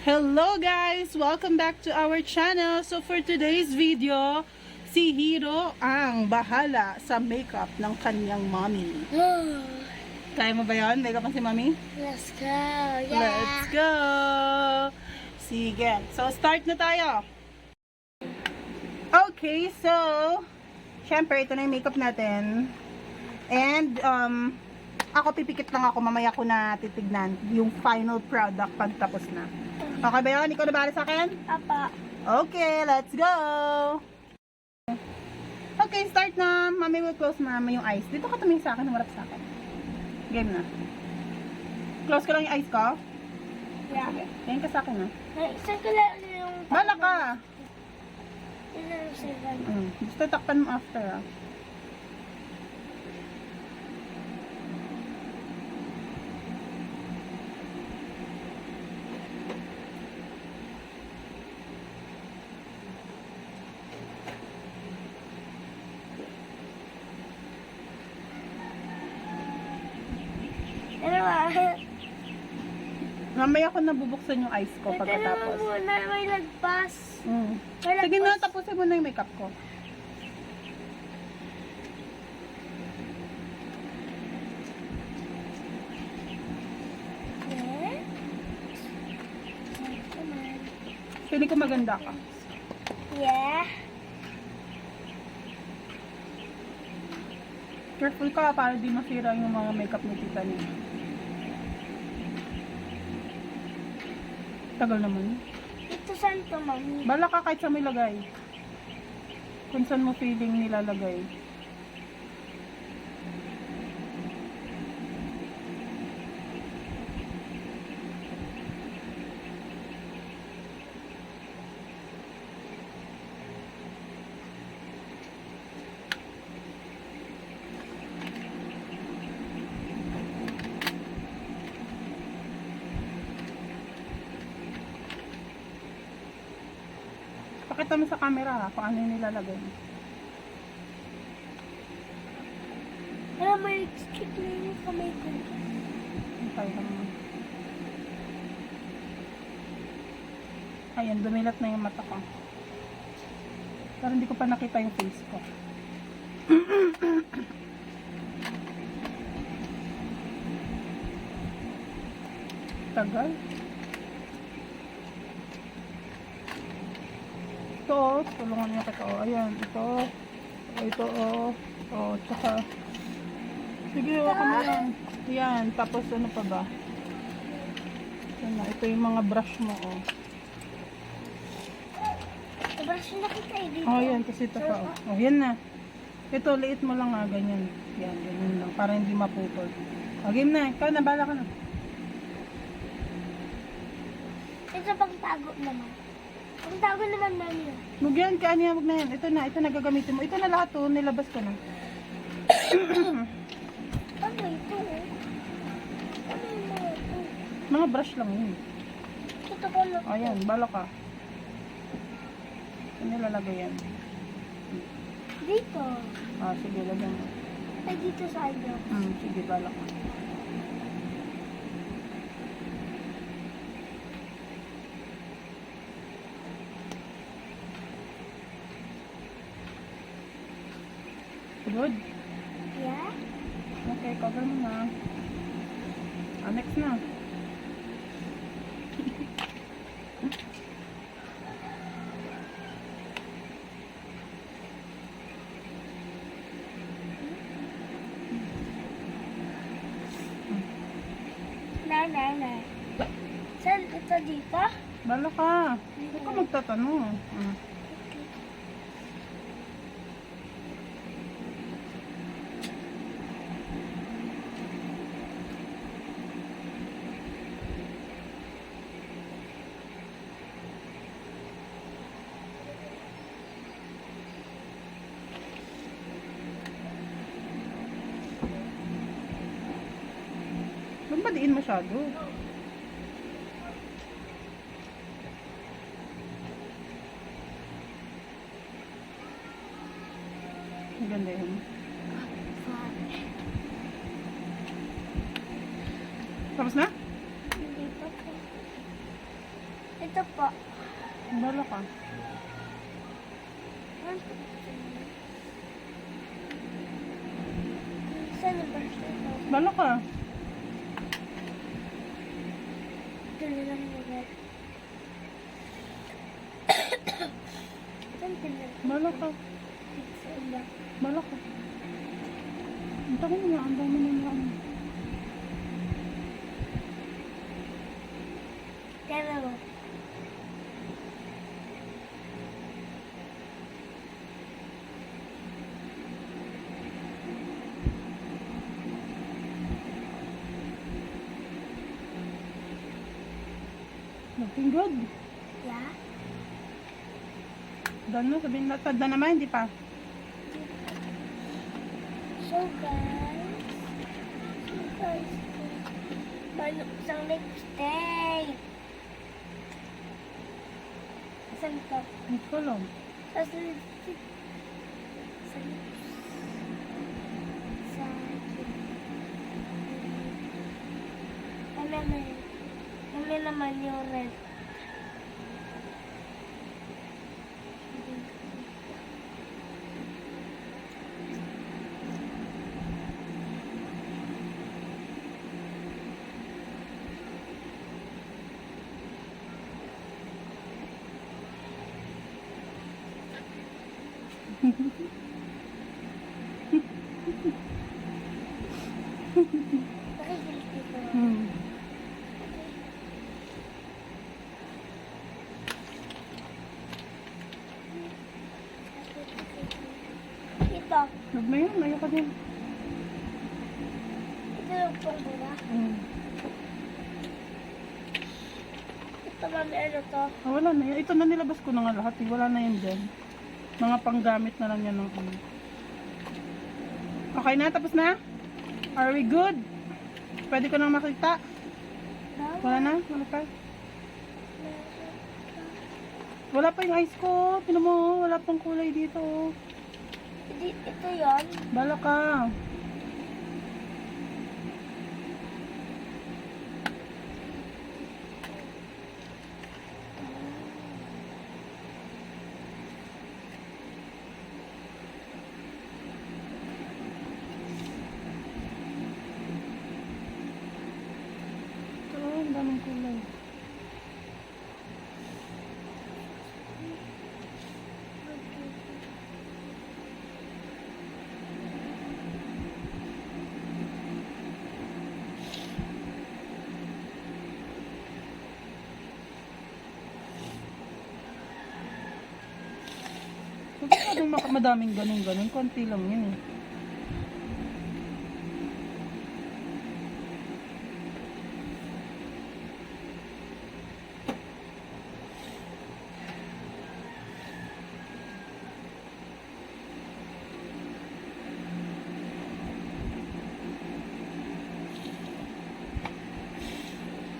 Hello guys! Welcome back to our channel. So for today's video, si Hiro ang bahala sa makeup ng kanyang mommy. Kaya mo ba yun? Makeup ang si mommy? Let's go. Yeah. Let's go! Sige. So start na tayo. Okay, so syempre ito na yung makeup natin. And ako pipikit lang ako, mamaya ko na titignan yung final product pag tapos na. Okay ba yun? Ikaw na bahala sa akin? Papa. Okay, let's go! Okay, start na. Mami will close mama yung eyes. Dito ka tumingin sa akin, humarap sa akin. Game na. Close ko lang yung eyes ko. Yeah. Sige, tingin ka sa akin ha. Isa ko lang yung... Bala ka! Isa yung seven. Gusto takpan mo after ha. Ano ba? Mamaya ko nabubuksan yung eyes ko Ito naman pagkatapos. muna, may lagpas. May Sige na, lagpas. tapusin mo na yung makeup ko. Yeah. Come on. Feeling ko maganda ka. Yeah. Careful ka para di masira yung mga makeup ni tita niya. Tagal naman. Ito saan to, mami? Bala ka kahit sa may lagay. Kung saan mo feeling nilalagay. Pakita mo sa camera ha, kung ano yung nilalagay mo. Wala, may stick na yung kamay ko. Okay lang mo. Ayan, dumilat na yung mata ko. Pero hindi ko pa nakita yung face ko. Tagal. Ito oh, tulungan niya kita oh. Ayan, ito. Ito oh. Oh, tsaka. Sige, waka mo yan. Yan, tapos ano pa ba? Yan na, ito yung mga brush mo oh. Brush na kita eh dito. Oh, yan, kasi ito pa oh. Oh, yan na. Ito, liit mo lang nga, ganyan. Yan, ganyan lang, para hindi maputol. Oh, game na, ikaw na, bala ka na. Ito pang tago naman. Pang tago naman, mami. Huwag yan, kanya, huwag na yan. Ito na gagamitin mo. Ito na lahat oh, nilabas ko na. Ano ito? Ano yung mga ito? Mga brush lang yun. Ito ko lang. Oh, yan, bala ka. Ito nilalagay yan. Dito. Ah, sige, lagyan mo. Ay, dito sa iyo. Sige, bala ka. Good. Yeah? Okay, cover mo na. Ah, next na. Na. Saan ito dito? Bala ka. Hindi ka magtatanong. Ba't madiin masyado? Maganda yun. Tapos na? Hindi pa po. Ito po. Bala ka. Saan yung brush na ito? Bala ka. Ito na lang yung red. Saan pinag? Bala ka. Saan ba? Bala ka. Ang tagal mo nga. Ang dami na nga. Kaya mo. Looking good. Yeah? Done na. Sabihin na. Tad na naman. Hindi pa. So guys, paano isang lipstick? Isang top. Hindi ko lang. Tapos lipstick. Sa lips. Sa Ano naman yung red. Nakikilig dito. Ito. Nagmayo. Mayo ka din. Ito yung pangbuwa. Ito mami, ano to? Wala na yan. Ito na nilabas ko na nga lahat. Wala na yan dyan. Mga panggamit na lang yan ng ano. Okay na? Tapos na? Are we good? Pwede ko nang makita? Wala na? Wala pa? Wala pa yung ice ko. Tinan mo, wala pang kulay dito. Ito yon. Bala ka. Ito, ang daming kulay. Huwag madaming ganun-ganun. Konti lang yun eh.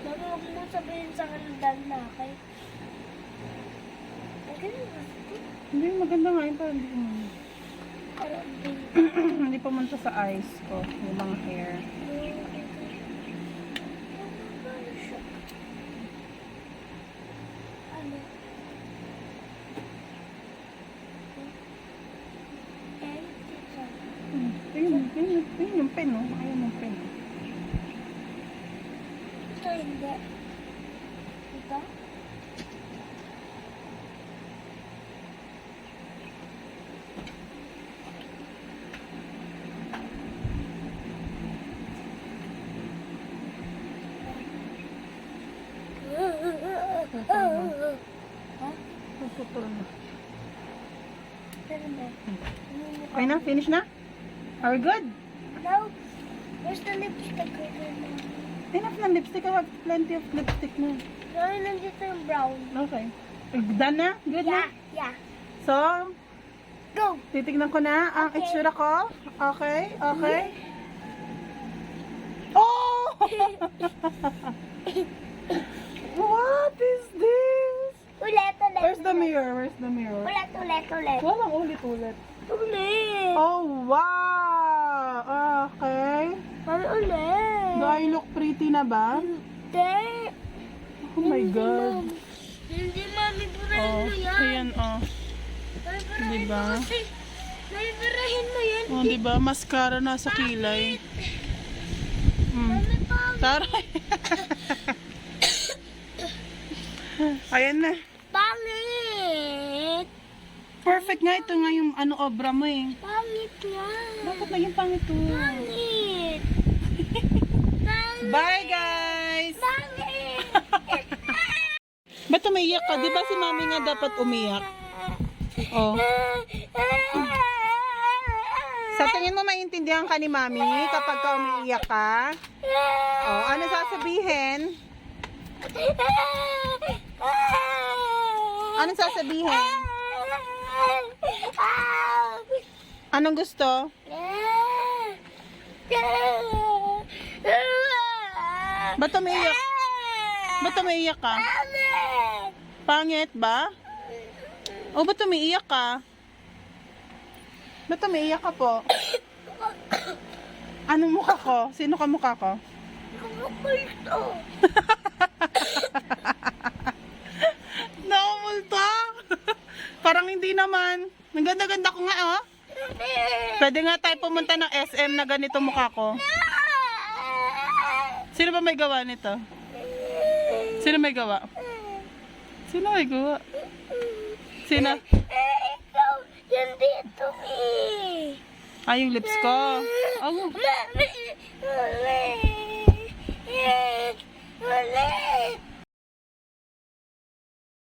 Mami, huwag mo sabihin sa kanila na, okay? Ang ganun ba? Hindi, maganda nga yun. Parang hindi ko man. Parang Hindi pumunta sa eyes ko. Yung mga hair. Ano? Tingnan yung pen, oh. Ayaw ng pen. Ito hindi. Ito? Ha? Puputol na. Pero ba? Okay na? Finish na? Are we good? No. Where's the lipstick? Enough na lipstick. I have plenty of lipstick na. No, nandito yung brown. Okay. Done na? Good na? Yeah. So, Go! titignan ko na ang Okay. itsura ko. Okay? Okay? Oh! What is this? Ulit. Where's the mirror? Where's the mirror? Ulit. Walang ulit-ulit. Ulit. Oh, wow! Okay. Mami, ulit. Do I look pretty na ba? Hindi. Oh my God. Hindi, mami, burahin Oh, mo yan. ayan, oh. Mami, burahin Diba? mo kasi. Mami, burahin mo yan. Oh, di ba? Mascara na sa kilay. Mami, pangit. Taray. Ayan na. Pangit. Perfect nga. Ito nga yung ano, obra mo eh. Pangit nga. Bakit naging pangit to? Pangit. Pangit. Bye, guys! Pangit. Ba't umiiyak ka? Di ba si mami nga dapat umiyak? Oh. Sa tingin mo maintindihan ka ni mami kapag ka umiiyak ka? Oh, ano sasabihin? Anong sasabihin? Anong gusto? Ba't umiiyak? Ba't umiiyak ka? Pangit ba? O ba't umiiyak ka? Ba't umiiyak ka po? Anong mukha ko? Sino ka mukha ko? Nakumulta? Parang hindi naman. Ang ganda-ganda ko nga, oh. Pwede nga tayo pumunta ng SM na ganito mukha ko. Sino ba may gawa nito? Sino may gawa? Sino may gawa? Sino? Ikaw, yan dito eh. Ah, yung lips ko. Oh. Mami, mami.